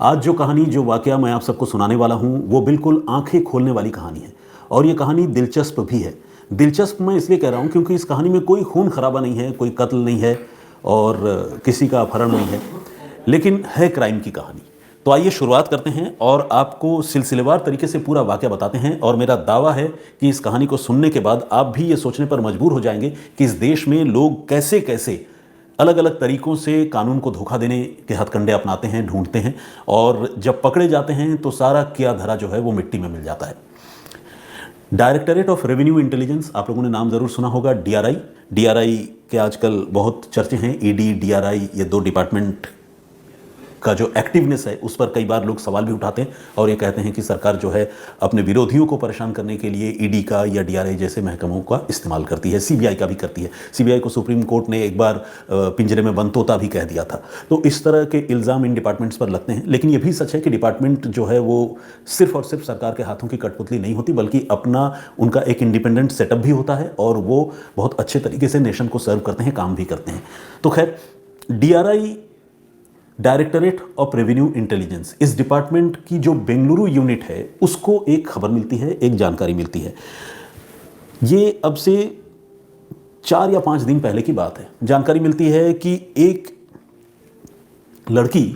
आज जो कहानी, जो वाकया मैं आप सबको सुनाने वाला हूँ, वो बिल्कुल आंखें खोलने वाली कहानी है। और ये कहानी दिलचस्प भी है। दिलचस्प मैं इसलिए कह रहा हूँ क्योंकि इस कहानी में कोई खून खराबा नहीं है, कोई कत्ल नहीं है और किसी का अपहरण नहीं है, लेकिन है क्राइम की कहानी। तो आइए शुरुआत करते हैं और आपको सिलसिलेवार तरीके से पूरा वाकया बताते हैं। और मेरा दावा है कि इस कहानी को सुनने के बाद आप भी ये सोचने पर मजबूर हो जाएंगे कि इस देश में लोग कैसे कैसे अलग अलग तरीकों से कानून को धोखा देने के हथकंडे अपनाते हैं, ढूंढते हैं, और जब पकड़े जाते हैं तो सारा किया धरा जो है वो मिट्टी में मिल जाता है। डायरेक्टरेट ऑफ रेवेन्यू इंटेलिजेंस, आप लोगों ने नाम जरूर सुना होगा। डीआरआई, डीआरआई के आजकल बहुत चर्चे हैं। ईडी, डीआरआई, ये दो डिपार्टमेंट का जो एक्टिवनेस है उस पर कई बार लोग सवाल भी उठाते हैं और ये कहते हैं कि सरकार जो है अपने विरोधियों को परेशान करने के लिए ईडी का या डीआरआई जैसे महकमों का इस्तेमाल करती है। सीबीआई का भी करती है। सीबीआई को सुप्रीम कोर्ट ने एक बार पिंजरे में बंद तोता भी कह दिया था। तो इस तरह के इल्ज़ाम इन डिपार्टमेंट्स पर लगते हैं। लेकिन ये भी सच है कि डिपार्टमेंट जो है वो सिर्फ और सिर्फ सरकार के हाथों की कठपुतली नहीं होती, बल्कि अपना उनका एक इंडिपेंडेंट सेटअप भी होता है और वो बहुत अच्छे तरीके से नेशन को सर्व करते हैं, काम भी करते हैं। तो खैर, DRI, directorate of revenue intelligence, इस डिपार्टमेंट की जो बेंगलुरु यूनिट है उसको एक खबर मिलती है, एक जानकारी मिलती है। ये अब से 4 या 5 दिन पहले की बात है। जानकारी मिलती है कि एक लड़की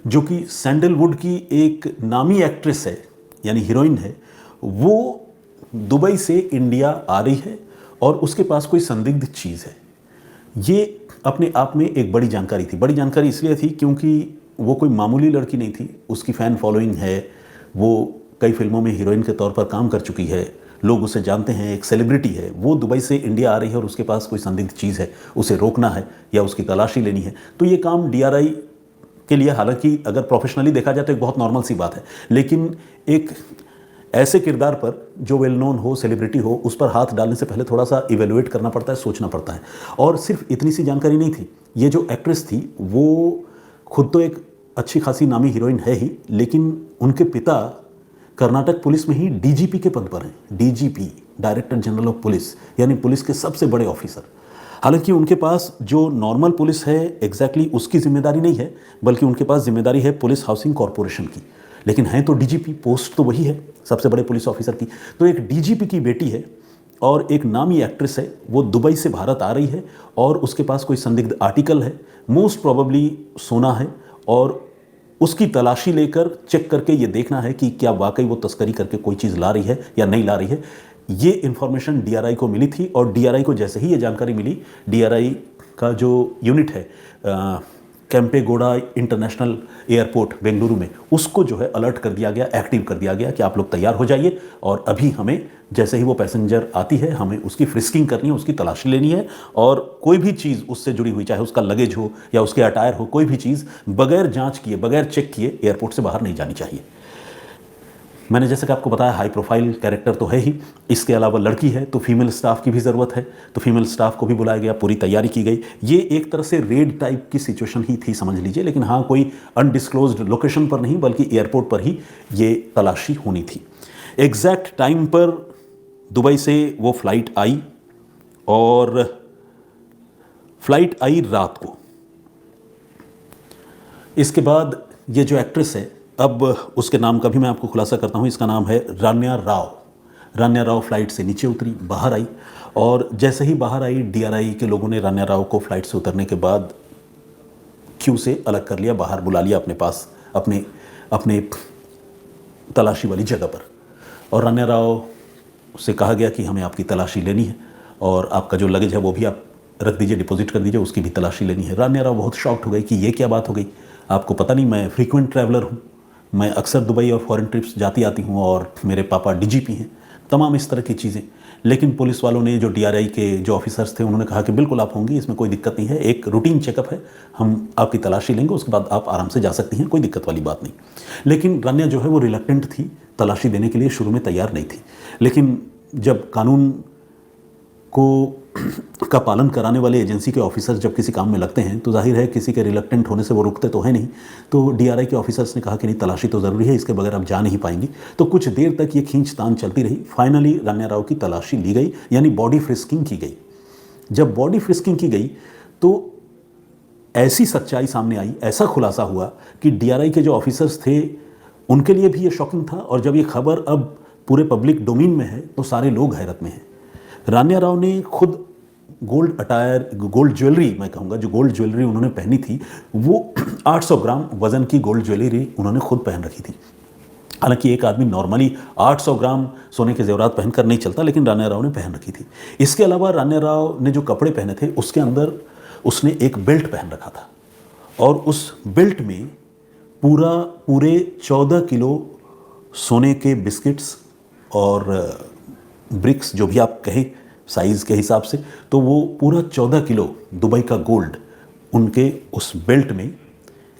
जो कि सैंडलवुड की एक नामी एक्ट्रेस है, यानी हीरोइन है, वो दुबई से इंडिया आ रही है और उसके पास कोई संदिग्ध चीज़ है। ये अपने आप में एक बड़ी जानकारी थी। बड़ी जानकारी इसलिए थी क्योंकि वो कोई मामूली लड़की नहीं थी। उसकी फ़ैन फॉलोइंग है, वो कई फिल्मों में हीरोइन के तौर पर काम कर चुकी है, लोग उसे जानते हैं, एक सेलिब्रिटी है। वो दुबई से इंडिया आ रही है और उसके पास कोई संदिग्ध चीज़ है, उसे रोकना है या उसकी तलाशी लेनी है। तो ये काम डीआरआई के लिए, हालांकि अगर प्रोफेशनली देखा जाए तो एक बहुत नॉर्मल सी बात है, लेकिन एक ऐसे किरदार पर जो वेल नोन हो, सेलिब्रिटी हो, उस पर हाथ डालने से पहले थोड़ा सा इवेलुएट करना पड़ता है, सोचना पड़ता है। और सिर्फ इतनी सी जानकारी नहीं थी। ये जो एक्ट्रेस थी वो खुद तो एक अच्छी खासी नामी हीरोइन है ही, लेकिन उनके पिता कर्नाटक पुलिस में ही डीजीपी के पद पर हैं। DGP, director general of police, यानी पुलिस के सबसे बड़े ऑफिसर। हालांकि उनके पास जो नॉर्मल पुलिस है एग्जैक्टली उसकी जिम्मेदारी नहीं है, बल्कि उनके पास जिम्मेदारी है पुलिस हाउसिंग कॉरपोरेशन की। लेकिन है तो डीजीपी, पोस्ट तो वही है, सबसे बड़े पुलिस ऑफिसर की। तो एक डीजीपी की बेटी है और एक नामी एक्ट्रेस है, वो दुबई से भारत आ रही है और उसके पास कोई संदिग्ध आर्टिकल है, मोस्ट प्रोबेबली सोना है, और उसकी तलाशी लेकर चेक करके ये देखना है कि क्या वाकई वो तस्करी करके कोई चीज़ ला रही है या नहीं ला रही है। ये इन्फॉर्मेशन डीआरआई को मिली थी और डीआरआई को जैसे ही ये जानकारी मिली, डीआरआई का जो यूनिट है कैंपेगौड़ा इंटरनेशनल एयरपोर्ट बेंगलुरु में, उसको जो है अलर्ट कर दिया गया, एक्टिव कर दिया गया कि आप लोग तैयार हो जाइए और अभी हमें जैसे ही वो पैसेंजर आती है हमें उसकी फ्रिस्किंग करनी है, उसकी तलाशी लेनी है, और कोई भी चीज़ उससे जुड़ी हुई, चाहे उसका लगेज हो या उसके अटायर हो, कोई भी चीज़ बगैर जांच किए, बगैर चेक किए एयरपोर्ट से बाहर नहीं जानी चाहिए। मैंने जैसे कि आपको बताया, हाई प्रोफाइल कैरेक्टर तो है ही, इसके अलावा लड़की है तो फीमेल स्टाफ की भी ज़रूरत है, तो फीमेल स्टाफ को भी बुलाया गया, पूरी तैयारी की गई। ये एक तरह से रेड टाइप की सिचुएशन ही थी, समझ लीजिए। लेकिन हाँ, कोई अनडिस्क्लोज्ड लोकेशन पर नहीं, बल्कि एयरपोर्ट पर ही ये तलाशी होनी थी। एग्जैक्ट टाइम पर दुबई से वो फ्लाइट आई और फ्लाइट आई रात को। इसके बाद ये जो एक्ट्रेस है, अब उसके नाम का भी मैं आपको खुलासा करता हूँ। इसका नाम है रान्या राव। रान्या राव फ्लाइट से नीचे उतरी, बाहर आई, और जैसे ही बाहर आई, डीआरआई के लोगों ने रान्या राव को फ्लाइट से उतरने के बाद क्यू से अलग कर लिया, बाहर बुला लिया अपने पास, अपने तलाशी वाली जगह पर। और रान्या राव से कहा गया कि हमें आपकी तलाशी लेनी है और आपका जो लगेज है वो भी आप रख दीजिए, डिपॉजिट कर दीजिए, उसकी भी तलाशी लेनी है। रान्या राव बहुत शॉक्ड हो गई कि ये क्या बात हो गई, आपको पता नहीं मैं फ्रीक्वेंट ट्रैवलर हूँ, मैं अक्सर दुबई और फॉरेन ट्रिप्स जाती आती हूँ और मेरे पापा डीजीपी हैं, तमाम इस तरह की चीज़ें। लेकिन पुलिस वालों ने, जो डीआरआई के जो ऑफिसर्स थे, उन्होंने कहा कि बिल्कुल आप होंगी, इसमें कोई दिक्कत नहीं है, एक रूटीन चेकअप है, हम आपकी तलाशी लेंगे, उसके बाद आप आराम से जा सकती हैं, कोई दिक्कत वाली बात नहीं। लेकिन रान्या जो है वो रिलक्टेंट थी, तलाशी देने के लिए शुरू में तैयार नहीं थी। लेकिन जब कानून को का पालन कराने वाले एजेंसी के ऑफिसर्स जब किसी काम में लगते हैं तो जाहिर है किसी के रिलक्टेंट होने से वो रुकते तो है नहीं। तो डीआरआई के ऑफिसर्स ने कहा कि नहीं, तलाशी तो ज़रूरी है, इसके बगैर आप जा नहीं पाएंगी। तो कुछ देर तक ये खींचतान चलती रही। फाइनली रान्या राव की तलाशी ली गई, यानी बॉडी फ्रिस्किंग की गई। जब बॉडी फ्रिस्किंग की गई तो ऐसी सच्चाई सामने आई, ऐसा खुलासा हुआ कि डीआरआई के जो ऑफिसर्स थे उनके लिए भी ये शॉकिंग था, और जब ये खबर अब पूरे पब्लिक डोमेन में है तो सारे लोग हैरत में हैं। रान्या राव ने खुद गोल्ड अटायर, गोल्ड ज्वेलरी मैं कहूँगा, जो गोल्ड ज्वेलरी उन्होंने पहनी थी वो 800 ग्राम वजन की गोल्ड ज्वेलरी उन्होंने खुद पहन रखी थी। हालांकि एक आदमी नॉर्मली 800 ग्राम सोने के जेवरात पहनकर नहीं चलता, लेकिन रान्या राव ने पहन रखी थी। इसके अलावा रान्या राव ने जो कपड़े पहने थे उसके अंदर उसने एक बेल्ट पहन रखा था, और उस बेल्ट में पूरे 14 किलो सोने के बिस्किट्स और ब्रिक्स, जो भी आप कहें साइज़ के हिसाब से, तो वो पूरा 14 किलो दुबई का गोल्ड उनके उस बेल्ट में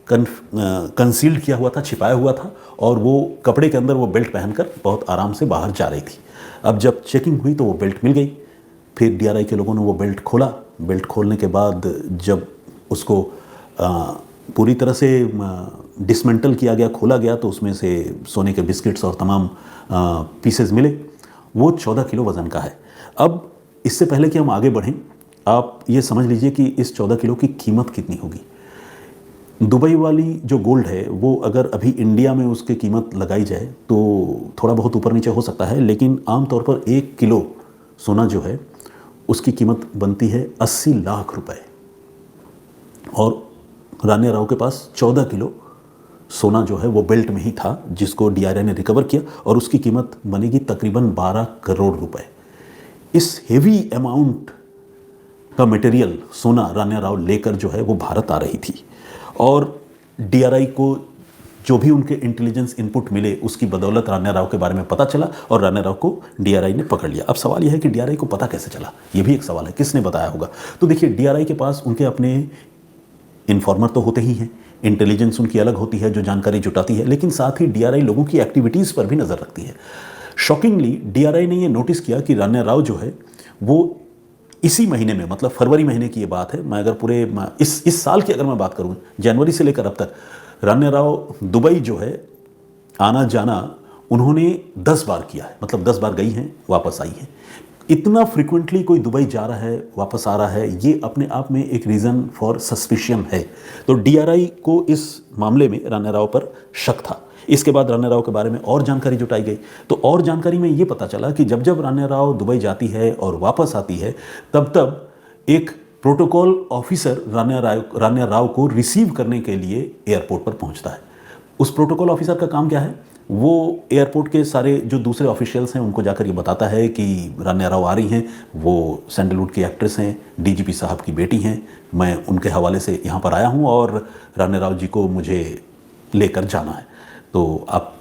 कंसील्ड किया हुआ था, छिपाया हुआ था, और वो कपड़े के अंदर वो बेल्ट पहनकर बहुत आराम से बाहर जा रही थी। अब जब चेकिंग हुई तो वो बेल्ट मिल गई। फिर डीआरआई के लोगों ने वो बेल्ट खोला। बेल्ट खोलने के बाद जब उसको पूरी तरह से डिसमेंटल किया गया, खोला गया, तो उसमें से सोने के बिस्किट्स और तमाम पीसेस मिले। वो 14 किलो वज़न का है। अब इससे पहले कि हम आगे बढ़ें, आप ये समझ लीजिए कि इस 14 किलो की कीमत कितनी होगी। दुबई वाली जो गोल्ड है वो अगर अभी इंडिया में उसकी कीमत लगाई जाए तो थोड़ा बहुत ऊपर नीचे हो सकता है, लेकिन आमतौर पर 1 किलो सोना जो है उसकी कीमत बनती है 80 लाख रुपए। और रान्या राव के पास 14 किलो सोना जो है वो बेल्ट में ही था, जिसको डीआरआई ने रिकवर किया, और उसकी कीमत बनेगी तकरीबन 12 करोड़ रुपए। इस हेवी अमाउंट का मटेरियल सोना रान्या राव लेकर जो है वो भारत आ रही थी, और डीआरआई को जो भी उनके इंटेलिजेंस इनपुट मिले उसकी बदौलत रान्या राव के बारे में पता चला, और रान्या राव को डीआरआई ने पकड़ लिया। अब सवाल यह है कि डीआरआई को पता कैसे चला, ये भी एक सवाल है, किसने बताया होगा। तो देखिए, डीआरआई के पास उनके अपने इन्फॉर्मर तो होते ही हैं, इंटेलिजेंस उनकी अलग होती है जो जानकारी जुटाती है, लेकिन साथ ही डीआरआई लोगों की एक्टिविटीज़ पर भी नज़र रखती है। शॉकिंगली डीआरआई ने ये नोटिस किया कि रान्या राव जो है वो इसी महीने में, मतलब फरवरी महीने की ये बात है, मैं अगर पूरे इस साल की अगर मैं बात करूँ, जनवरी से लेकर अब तक रान्या राव दुबई जो है आना जाना उन्होंने 10 बार किया है, मतलब 10 बार गई हैं, वापस आई हैं। इतना फ्रिक्वेंटली कोई दुबई जा रहा है, वापस आ रहा है, ये अपने आप में एक रीज़न फॉर सस्पिशन है। तो डीआरआई को इस मामले में रान्या राव पर शक था। इसके बाद रान्या राव के बारे में और जानकारी जुटाई गई, तो और जानकारी में ये पता चला कि जब जब रान्या राव दुबई जाती है और वापस आती है, तब तब एक प्रोटोकॉल ऑफिसर रान्या राव को रिसीव करने के लिए एयरपोर्ट पर पहुंचता है। उस प्रोटोकॉल ऑफिसर का काम क्या है, वो एयरपोर्ट के सारे जो दूसरे ऑफिशियल्स हैं उनको जाकर ये बताता है कि रान्या राव आ रही हैं, वो सैंडलवुड की एक्ट्रेस हैं, डीजीपी साहब की बेटी हैं, मैं उनके हवाले से यहाँ पर आया हूँ और रान्या राव जी को मुझे लेकर जाना है, तो आप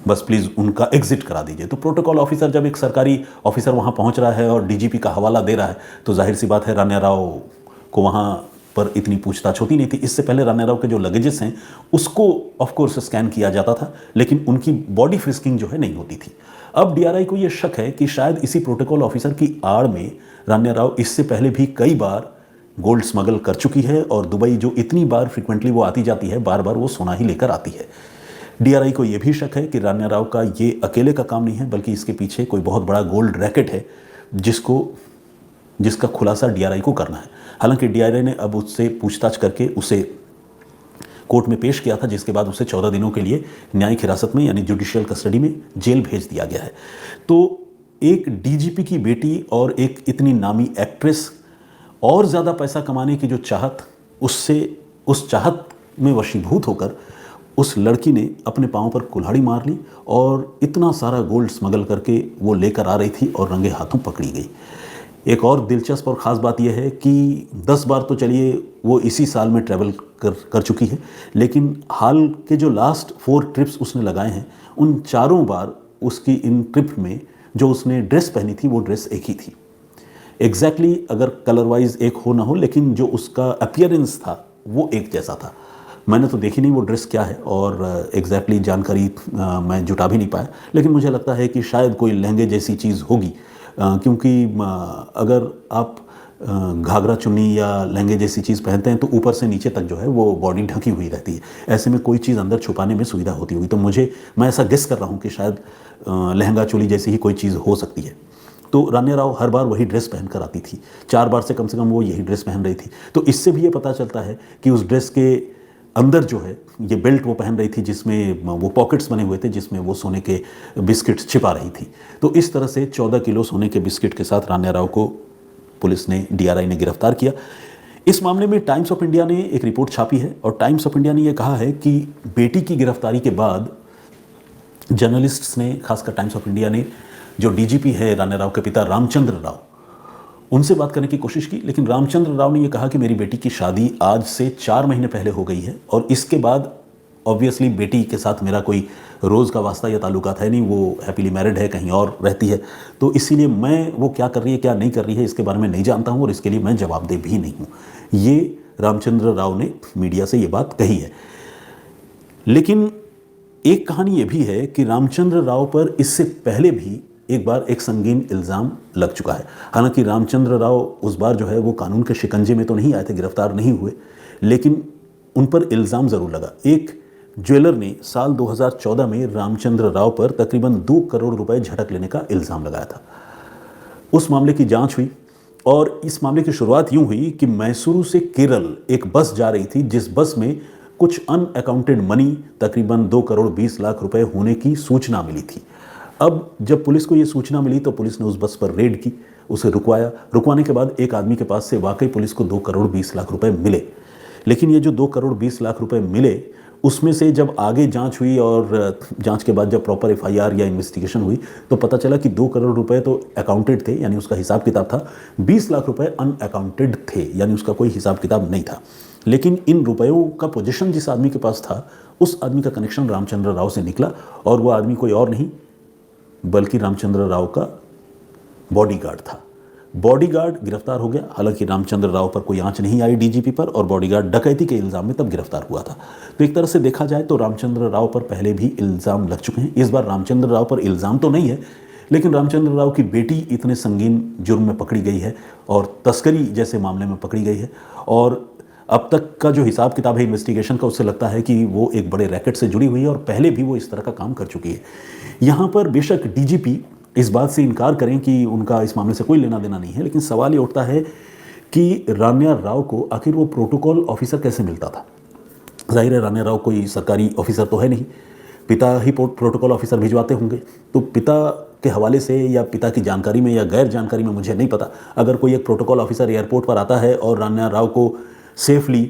बस प्लीज़ उनका एग्जिट करा दीजिए। तो प्रोटोकॉल ऑफिसर, जब एक सरकारी ऑफिसर वहाँ पहुँच रहा है और डीजीपी का हवाला दे रहा है, तो जाहिर सी बात है रान्या राव को वहाँ पर इतनी पूछताछ होती नहीं थी। इससे पहले रान्या राव के जो लगेजेस हैं उसको ऑफ कोर्स स्कैन किया जाता था, लेकिन उनकी बॉडी फ्रिस्किंग जो है नहीं होती थी। अब डीआरआई को ये शक है कि शायद इसी प्रोटोकॉल ऑफिसर की आड़ में रान्या राव इससे पहले भी कई बार गोल्ड स्मगल कर चुकी है, और दुबई जो इतनी बार फ्रिक्वेंटली वो आती जाती है, बार बार वो सोना ही लेकर आती है। डीआरआई को यह भी शक है कि रान्या राव का ये अकेले का काम नहीं है, बल्कि इसके पीछे कोई बहुत बड़ा गोल्ड रैकेट है जिसका खुलासा डीआरआई को करना है। हालांकि डीआरआई ने अब उससे पूछताछ करके उसे कोर्ट में पेश किया था, जिसके बाद उसे 14 दिनों के लिए न्यायिक हिरासत में यानी जुडिशियल कस्टडी में जेल भेज दिया गया है। तो एक डीजीपी की बेटी और एक इतनी नामी एक्ट्रेस और ज़्यादा पैसा कमाने की जो चाहत, उस चाहत में वशीभूत होकर उस लड़की ने अपने पाँव पर कुल्हाड़ी मार ली, और इतना सारा गोल्ड स्मगल करके वो लेकर आ रही थी और रंगे हाथों पकड़ी गई। एक और दिलचस्प और ख़ास बात यह है कि 10 बार तो चलिए वो इसी साल में ट्रैवल कर चुकी है, लेकिन हाल के जो लास्ट 4 ट्रिप्स उसने लगाए हैं, उन चारों बार उसकी इन ट्रिप में जो उसने ड्रेस पहनी थी वो ड्रेस एक ही थी। एग्जैक्टली अगर कलर वाइज एक हो ना हो, लेकिन जो उसका अपीयरेंस था वो एक जैसा था। मैंने तो देखी नहीं वो ड्रेस क्या है, और एग्जैक्टली जानकारी मैं जुटा भी नहीं पाया, लेकिन मुझे लगता है कि शायद कोई लहंगे जैसी चीज़ होगी, क्योंकि अगर आप घाघरा चुन्नी या लहंगे जैसी चीज़ पहनते हैं तो ऊपर से नीचे तक जो है वो बॉडी ढकी हुई रहती है, ऐसे में कोई चीज़ अंदर छुपाने में सुविधा होती होगी। तो मैं ऐसा गेस कर रहा हूँ कि शायद लहंगा चोली जैसी ही कोई चीज़ हो सकती है। तो रान्या राव हर बार वही ड्रेस पहनकर आती थी, 4 बार से कम वो यही ड्रेस पहन रही थी। तो इससे भी ये पता चलता है कि उस ड्रेस के अंदर जो है ये बेल्ट वो पहन रही थी जिसमें वो पॉकेट्स बने हुए थे, जिसमें वो सोने के बिस्किट्स छिपा रही थी। तो इस तरह से 14 किलो सोने के बिस्किट के साथ रान्या राव को पुलिस ने, DRI ने गिरफ्तार किया। इस मामले में टाइम्स ऑफ इंडिया ने एक रिपोर्ट छापी है और टाइम्स ऑफ इंडिया ने यह कहा है कि बेटी की गिरफ्तारी के बाद जर्नलिस्ट्स ने, खासकर टाइम्स ऑफ इंडिया ने, जो DGP है रान्या राव के पिता रामचंद्र राव, उनसे बात करने की कोशिश की, लेकिन रामचंद्र राव ने यह कहा कि मेरी बेटी की शादी आज से 4 महीने पहले हो गई है और इसके बाद ऑब्वियसली बेटी के साथ मेरा कोई रोज़ का वास्ता या ताल्लुकात है नहीं, वो हैप्पीली मैरिड है, कहीं और रहती है, तो इसीलिए मैं वो क्या कर रही है क्या नहीं कर रही है इसके बारे में नहीं जानता हूँ और इसके लिए मैं जवाबदेह भी नहीं हूँ। ये रामचंद्र राव ने मीडिया से ये बात कही है। लेकिन एक कहानी ये भी है कि रामचंद्र राव पर इससे पहले भी एक बार एक संगीन इल्ज़ाम लग चुका है। हालांकि रामचंद्र राव उस बार जो है वो कानून के शिकंजे में तो नहीं आए थे, गिरफ्तार नहीं हुए, लेकिन उन पर इल्ज़ाम ज़रूर लगा। एक ज्वेलर ने साल 2014 में रामचंद्र राव पर तकरीबन 2 करोड़ रुपए झटक लेने का इल्ज़ाम लगाया था। उस मामले की जांच हुई और इस मामले की शुरुआत यूं हुई कि मैसूरू से केरल एक बस जा रही थी, जिस बस में कुछ अनअकाउंटेड मनी तकरीबन 2 करोड़ 20 लाख रुपए होने की सूचना मिली थी। अब जब पुलिस को ये सूचना मिली तो पुलिस ने उस बस पर रेड की, उसे रुकवाया। रुकवाने के बाद एक आदमी के पास से वाकई पुलिस को 2 करोड़ 20 लाख रुपए मिले। लेकिन ये जो 2 करोड़ 20 लाख रुपए मिले, उसमें से जब आगे जांच हुई और जांच के बाद जब प्रॉपर FIR या इन्वेस्टिगेशन हुई तो पता चला कि 2 करोड़ रुपए तो अकाउंटेड थे, यानी उसका हिसाब किताब था। 20 लाख रुपए अनअकाउंटेड थे, यानी उसका कोई हिसाब किताब नहीं था। लेकिन इन रुपयों का पोजीशन जिस आदमी के पास था, उस आदमी का कनेक्शन रामचंद्र राव से निकला और वो आदमी कोई और नहीं बल्कि रामचंद्र राव का बॉडीगार्ड था। बॉडीगार्ड गिरफ्तार हो गया। हालांकि रामचंद्र राव पर कोई आंच नहीं आई DGP पर, और बॉडीगार्ड डकैती के इल्ज़ाम में तब गिरफ्तार हुआ था। तो एक तरह से देखा जाए तो रामचंद्र राव पर पहले भी इल्ज़ाम लग चुके हैं। इस बार रामचंद्र राव पर इल्ज़ाम तो नहीं है, लेकिन रामचंद्र राव की बेटी इतने संगीन जुर्म में पकड़ी गई है और तस्करी जैसे मामले में पकड़ी गई है, और अब तक का जो हिसाब किताब है इन्वेस्टिगेशन का, उससे लगता है कि वो एक बड़े रैकेट से जुड़ी हुई है और पहले भी वो इस तरह का काम कर चुकी है। यहाँ पर बेशक DGP इस बात से इनकार करें कि उनका इस मामले से कोई लेना देना नहीं है, लेकिन सवाल ये उठता है कि रान्या राव को आखिर वो प्रोटोकॉल ऑफिसर कैसे मिलता था। जाहिर है रान्या राव कोई सरकारी ऑफिसर तो है नहीं, पिता ही प्रोटोकॉल ऑफिसर भिजवाते होंगे। तो पिता के हवाले से या पिता की जानकारी में या गैर जानकारी में मुझे नहीं पता, अगर कोई एक प्रोटोकॉल ऑफिसर एयरपोर्ट पर आता है और रान्या राव को सेफली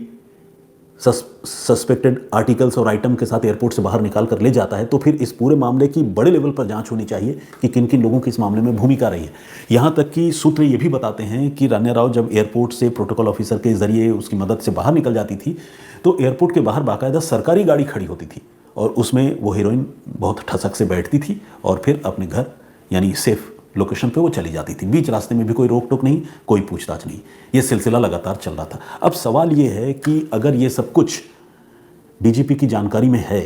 सस्पेक्टेड आर्टिकल्स और आइटम के साथ एयरपोर्ट से बाहर निकाल कर ले जाता है, तो फिर इस पूरे मामले की बड़े लेवल पर जांच होनी चाहिए कि किन किन लोगों की इस मामले में भूमिका रही है। यहाँ तक कि सूत्र ये भी बताते हैं कि रान्या राव जब एयरपोर्ट से प्रोटोकॉल ऑफिसर के जरिए उसकी मदद से बाहर निकल जाती थी तो एयरपोर्ट के बाहर बाकायदा सरकारी गाड़ी खड़ी होती थी और उसमें वो हीरोइन बहुत ठसक से बैठती थी और फिर अपने घर यानी सेफ लोकेशन पे वो चली जाती थी। बीच रास्ते में भी कोई रोक टोक नहीं, कोई पूछताछ नहीं। ये सिलसिला लगातार चल रहा था। अब सवाल ये है कि अगर ये सब कुछ DGP की जानकारी में है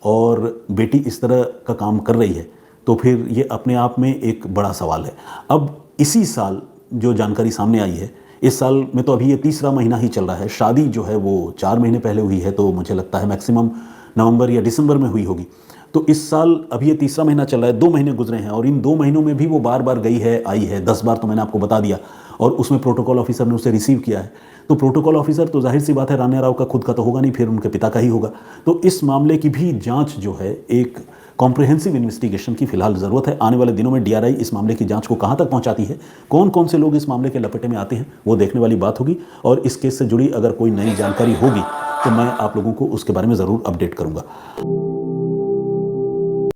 और बेटी इस तरह का काम कर रही है तो फिर ये अपने आप में एक बड़ा सवाल है। अब इसी साल जो जानकारी सामने आई है, इस साल में तो अभी ये 3रा महीना ही चल रहा है, शादी जो है वो 4 महीने पहले हुई है, तो मुझे लगता है मैक्सिमम नवंबर या दिसंबर में हुई होगी। तो इस साल अभी ये 3रा महीना चल रहा है, 2 महीने गुजरे हैं और इन 2 महीनों में भी वो बार बार गई है, आई है, 10 बार तो मैंने आपको बता दिया, और उसमें प्रोटोकॉल ऑफिसर ने उसे रिसीव किया है। तो प्रोटोकॉल ऑफिसर तो जाहिर सी बात है रान्या राव का खुद का तो होगा नहीं, फिर उनके पिता का ही होगा। तो इस मामले की भी जांच जो है, एक कॉम्प्रिहेंसिव इन्वेस्टिगेशन की फिलहाल ज़रूरत है। आने वाले दिनों में DRI इस मामले की जांच को कहाँ तक पहुँचाती है, कौन कौन से लोग इस मामले के लपेटे में आते हैं, वो देखने वाली बात होगी। और इस केस से जुड़ी अगर कोई नई जानकारी होगी तो मैं आप लोगों को उसके बारे में ज़रूर अपडेट करूँगा।